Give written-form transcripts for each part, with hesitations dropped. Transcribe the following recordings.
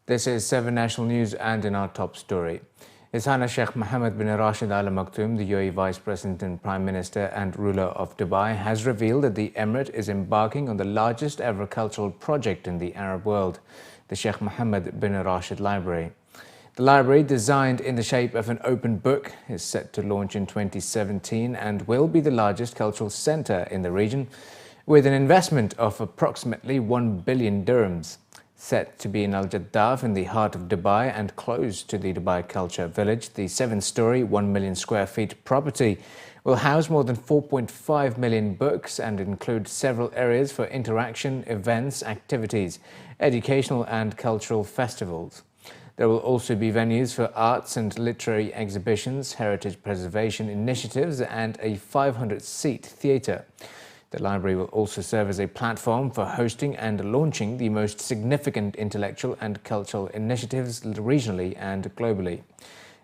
This is 7 National News, and in our top story, His Highness Sheikh Mohammed bin Rashid Al Maktoum, the UAE Vice President and Prime Minister and ruler of Dubai, has revealed that the Emirate is embarking on the largest ever cultural project in the Arab world, the Sheikh Mohammed bin Rashid Library. The library, designed in the shape of an open book, is set to launch in 2017 and will be the largest cultural center in the region, with an investment of approximately 1 billion dirhams. Set to be in Al Jaddaf in the heart of Dubai and close to the Dubai Culture Village, the 7-story, 1 million square feet property will house more than 4.5 million books and include several areas for interaction, events, activities, educational and cultural festivals. There will also be venues for arts and literary exhibitions, heritage preservation initiatives, and a 500-seat theatre. The library will also serve as a platform for hosting and launching the most significant intellectual and cultural initiatives regionally and globally.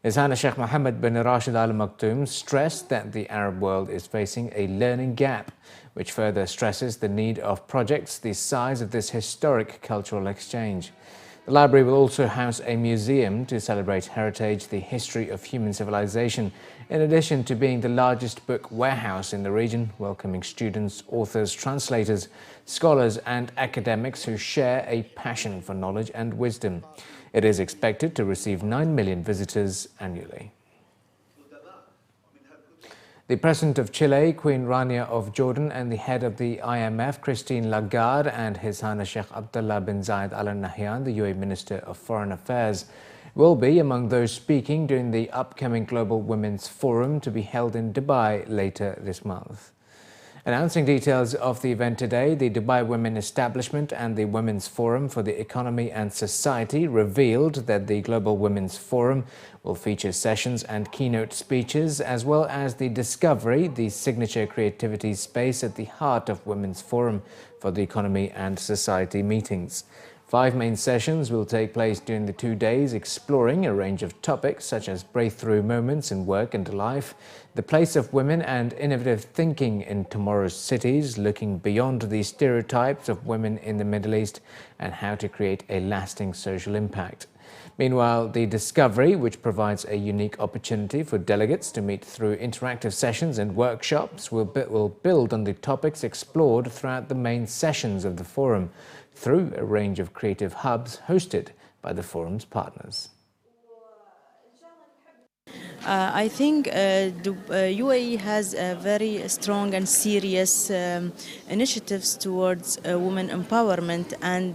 His Highness Sheikh Mohammed bin Rashid Al Maktoum stressed that the Arab world is facing a learning gap, which further stresses the need of projects the size of this historic cultural exchange. The library will also house a museum to celebrate heritage, the history of human civilization, in addition to being the largest book warehouse in the region, welcoming students, authors, translators, scholars and academics who share a passion for knowledge and wisdom. It is expected to receive 9 million visitors annually. The President of Chile, Queen Rania of Jordan, and the head of the IMF, Christine Lagarde, and His Highness Sheikh Abdullah bin Zayed Al Nahyan, the UAE Minister of Foreign Affairs, will be among those speaking during the upcoming Global Women's Forum to be held in Dubai later this month. Announcing details of the event today, the Dubai Women Establishment and the Women's Forum for the Economy and Society revealed that the Global Women's Forum will feature sessions and keynote speeches, as well as the Discovery, the signature creativity space at the heart of Women's Forum for the Economy and Society meetings. 5 main sessions will take place during the 2 days, exploring a range of topics such as breakthrough moments in work and life, the place of women and innovative thinking in tomorrow's cities, looking beyond the stereotypes of women in the Middle East, and how to create a lasting social impact. Meanwhile, the Discovery, which provides a unique opportunity for delegates to meet through interactive sessions and workshops, will build on the topics explored throughout the main sessions of the forum, through a range of creative hubs hosted by the forum's partners. I think the UAE has a very strong and serious initiatives towards women empowerment and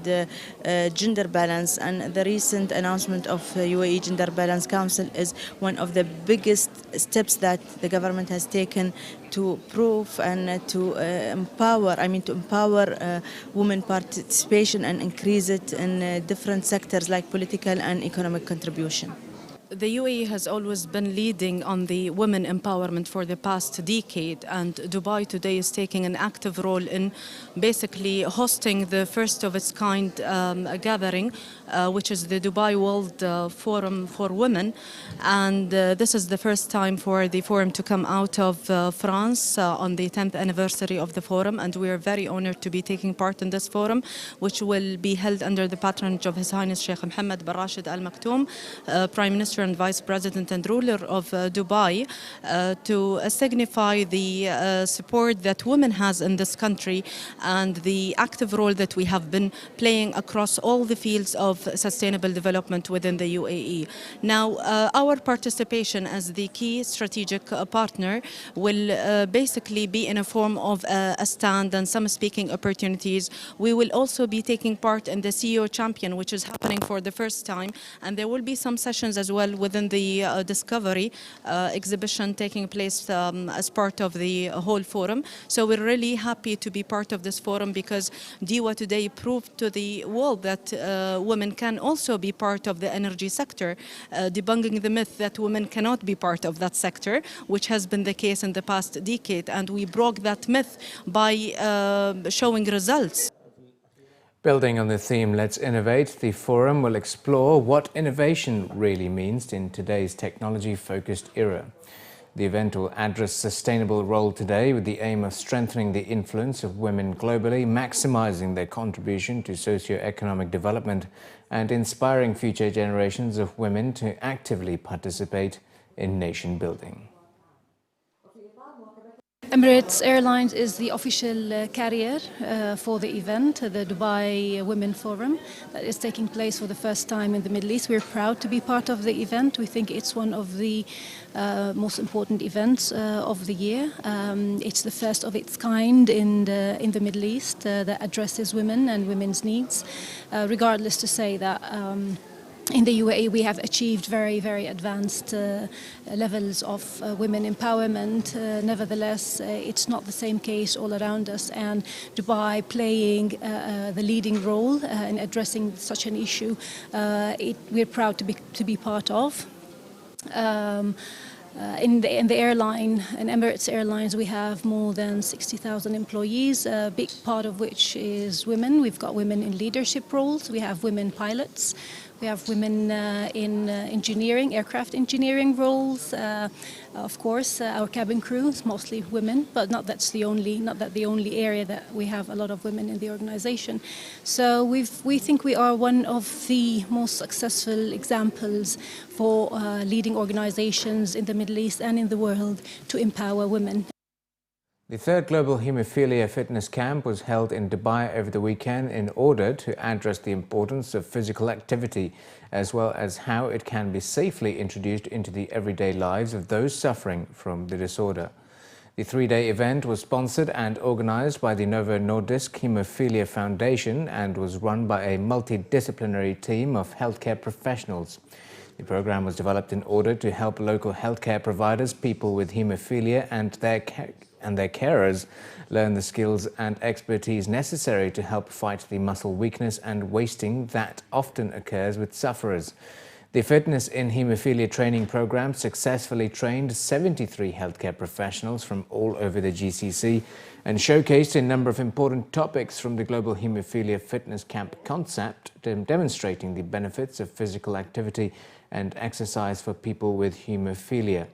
gender balance, and the recent announcement of UAE Gender Balance Council is one of the biggest steps that the government has taken to prove and to empower women participation and increase it in different sectors like political and economic contribution. The UAE has always been leading on the women empowerment for the past decade, and Dubai today is taking an active role in basically hosting the first of its kind gathering, which is the Dubai World Forum for Women. And this is the first time for the forum to come out of France on the 10th anniversary of the forum, and we are very honored to be taking part in this forum, which will be held under the patronage of His Highness Sheikh Mohammed bin Rashid Al Maktoum, Prime Minister and Vice President and ruler of Dubai, to signify the support that women has in this country and the active role that we have been playing across all the fields of sustainable development within the UAE. Now, our participation as the key strategic partner will basically be in a form of a stand and some speaking opportunities. We will also be taking part in the CEO Champion, which is happening for the first time, and there will be some sessions as well within the Discovery exhibition taking place as part of the whole forum. So we're really happy to be part of this forum because DIWA today proved to the world that women can also be part of the energy sector, debunking the myth that women cannot be part of that sector, which has been the case in the past decade. And we broke that myth by showing results. Building on the theme Let's Innovate, the forum will explore what innovation really means in today's technology-focused era. The event will address sustainable role today with the aim of strengthening the influence of women globally, maximizing their contribution to socio-economic development and inspiring future generations of women to actively participate in nation building. Emirates Airlines is the official carrier for the event, the Dubai Women Forum, that is taking place for the first time in the Middle East. We're proud to be part of the event. We think it's one of the most important events of the year. It's the first of its kind in the Middle East that addresses women and women's needs. Regardless to say that in the UAE, we have achieved very, very advanced levels of women empowerment. Nevertheless, it's not the same case all around us, and Dubai playing the leading role in addressing such an issue, we're proud to be part of. In the airline, in Emirates Airlines, we have more than 60,000 employees, a big part of which is women. We've got women in leadership roles. We have women pilots. We have women in engineering, aircraft engineering roles. Of course, our cabin crew is mostly women, but not that the only area that we have a lot of women in the organization. So we think we are one of the most successful examples for leading organizations in the Middle East and in the world to empower women. The third Global Hemophilia Fitness Camp was held in Dubai over the weekend in order to address the importance of physical activity, as well as how it can be safely introduced into the everyday lives of those suffering from the disorder. The three-day event was sponsored and organized by the Novo Nordisk Hemophilia Foundation and was run by a multidisciplinary team of healthcare professionals. The program was developed in order to help local healthcare providers, people with hemophilia and their carers learn the skills and expertise necessary to help fight the muscle weakness and wasting that often occurs with sufferers. The Fitness in Hemophilia training program successfully trained 73 healthcare professionals from all over the GCC and showcased a number of important topics from the Global Hemophilia Fitness Camp concept, demonstrating the benefits of physical activity and exercise for people with hemophilia.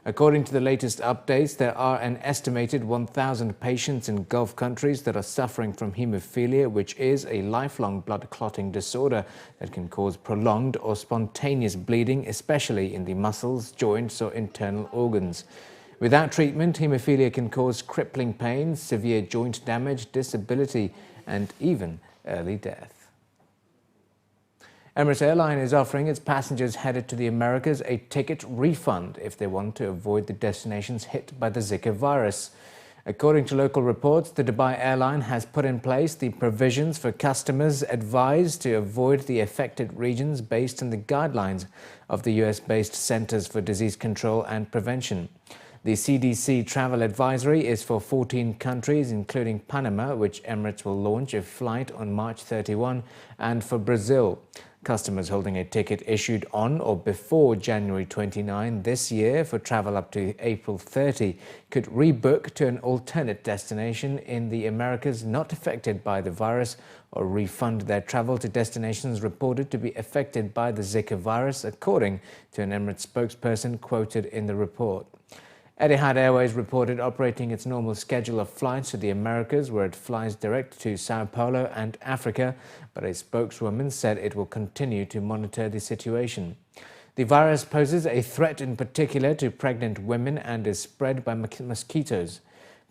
According to the latest updates, there are an estimated 1,000 patients in Gulf countries that are suffering from hemophilia, which is a lifelong blood clotting disorder that can cause prolonged or spontaneous bleeding, especially in the muscles, joints or internal organs. Without treatment, hemophilia can cause crippling pain, severe joint damage, disability and even early death. Emirates Airline is offering its passengers headed to the Americas a ticket refund if they want to avoid the destinations hit by the Zika virus. According to local reports, the Dubai airline has put in place the provisions for customers advised to avoid the affected regions based on the guidelines of the US-based Centers for Disease Control and Prevention. The CDC travel advisory is for 14 countries, including Panama, which Emirates will launch a flight on March 31, and for Brazil. Customers holding a ticket issued on or before January 29 this year for travel up to April 30 could rebook to an alternate destination in the Americas not affected by the virus or refund their travel to destinations reported to be affected by the Zika virus, according to an Emirates spokesperson quoted in the report. Etihad Airways reported operating its normal schedule of flights to the Americas, where it flies direct to Sao Paulo and Africa, but a spokeswoman said it will continue to monitor the situation. The virus poses a threat in particular to pregnant women and is spread by mosquitoes.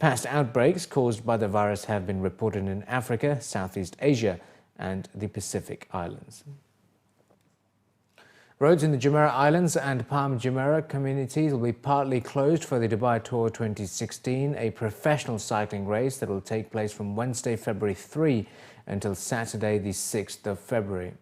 Past outbreaks caused by the virus have been reported in Africa, Southeast Asia and the Pacific Islands. Roads in the Jumeirah Islands and Palm Jumeirah communities will be partly closed for the Dubai Tour 2016, a professional cycling race that will take place from Wednesday, February 3 until Saturday, the 6th of February.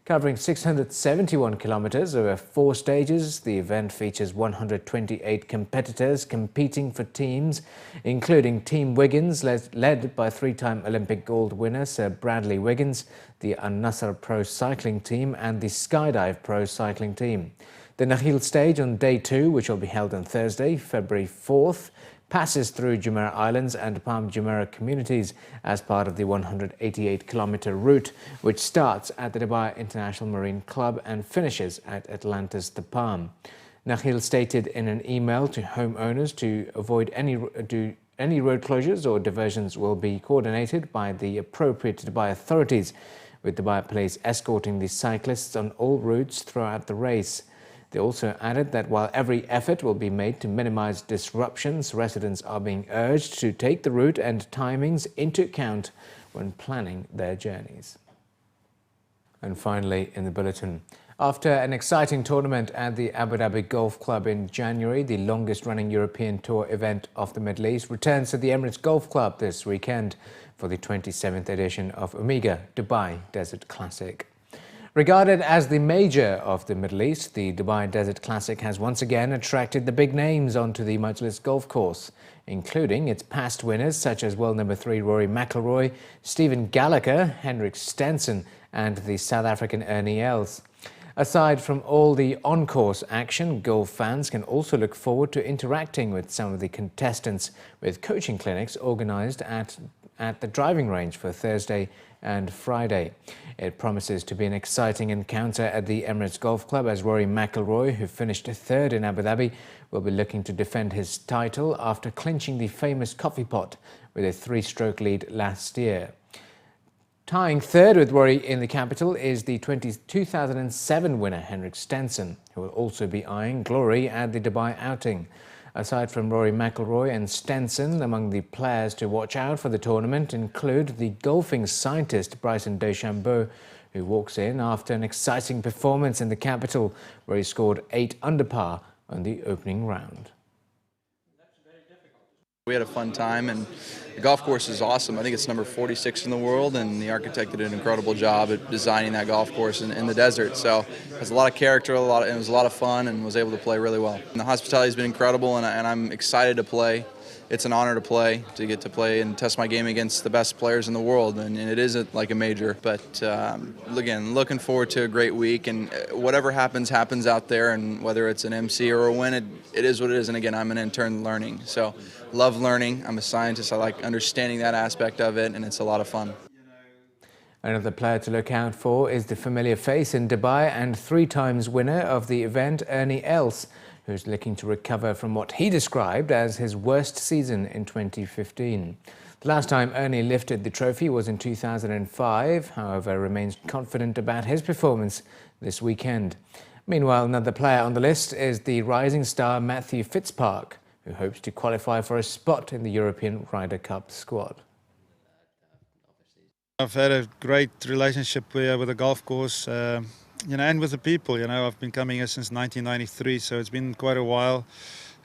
Covering 671 kilometers over 4 stages, the event features 128 competitors competing for teams, including Team Wiggins, led by 3-time Olympic gold winner Sir Bradley Wiggins, the An-Nasr Pro Cycling Team and the Skydive Pro Cycling Team. The Nakhil stage on day 2, which will be held on Thursday, February 4th, passes through Jumeirah Islands and Palm Jumeirah communities as part of the 188-kilometer route, which starts at the Dubai International Marine Club and finishes at Atlantis The Palm. Nakhil stated in an email to homeowners to avoid any road closures or diversions will be coordinated by the appropriate Dubai authorities, with Dubai Police escorting the cyclists on all routes throughout the race. They also added that while every effort will be made to minimize disruptions, residents are being urged to take the route and timings into account when planning their journeys. And finally, in the bulletin, after an exciting tournament at the Abu Dhabi Golf Club in January, the longest-running European Tour event of the Middle East returns to the Emirates Golf Club this weekend for the 27th edition of Omega Dubai Desert Classic. Regarded as the major of the Middle East, the Dubai Desert Classic has once again attracted the big names onto the Majlis Golf Course, including its past winners such as world number 3 Rory McIlroy, Stephen Gallagher, Henrik Stenson and the South African Ernie Els. Aside from all the on-course action, golf fans can also look forward to interacting with some of the contestants with coaching clinics organised at the driving range for Thursday and Friday. It promises to be an exciting encounter at the Emirates Golf Club as Rory McIlroy, who finished third in Abu Dhabi, will be looking to defend his title after clinching the famous coffee pot with a 3-stroke lead last year. Tying third with Rory in the capital is the 2007 winner Henrik Stenson, who will also be eyeing glory at the Dubai outing. Aside from Rory McIlroy and Stenson, among the players to watch out for the tournament include the golfing scientist Bryson DeChambeau, who walks in after an exciting performance in the capital, where he scored 8 under par on the opening round. We had a fun time, and the golf course is awesome. I think it's number 46 in the world, and the architect did an incredible job at designing that golf course in the desert. So it has a lot of character, it was a lot of fun, and was able to play really well. And the hospitality has been incredible, and I'm excited to play. It's an honor to get to play and test my game against the best players in the world, and it isn't like a major. But again, looking forward to a great week, and whatever happens out there, and whether it's an MC or a win, it is what it is. And again, I'm an intern learning, so love learning. I'm a scientist. I like understanding that aspect of it, and it's a lot of fun. Another player to look out for is the familiar face in Dubai and 3 times winner of the event, Ernie Els, who's looking to recover from what he described as his worst season in 2015. The last time Ernie lifted the trophy was in 2005, however, remains confident about his performance this weekend. Meanwhile, another player on the list is the rising star Matthew Fitzpatrick, who hopes to qualify for a spot in the European Ryder Cup squad. I've had a great relationship with the golf course, and with the people. I've been coming here since 1993, so it's been quite a while.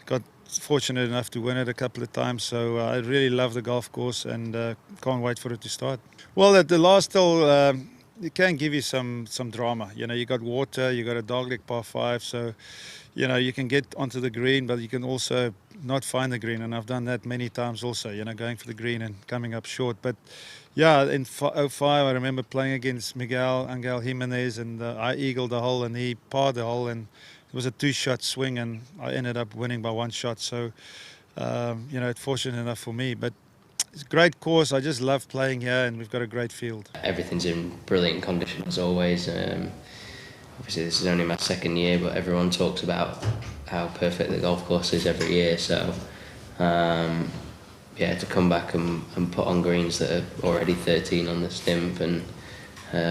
Got fortunate enough to win it a couple of times, so I really love the golf course and can't wait for it to start. Well, at the last hole, it can give you some drama. You got water, you got a dogleg par 5, so you can get onto the green, but you can also not find the green, and I've done that many times also, going for the green and coming up short. But yeah, in 2005 I remember playing against Miguel Angel Jimenez, and I eagled the hole and he parred the hole, and it was a 2-shot swing, and I ended up winning by 1 shot. So it's fortunate enough for me, but it's a great course. I just love playing here, and we've got a great field. Everything's in brilliant condition as always. Obviously this is only my 2nd year, but everyone talks about how perfect the golf course is every year, so yeah, to come back and put on greens that are already 13 on the stimp and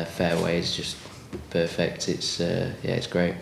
fairways just perfect, it's great.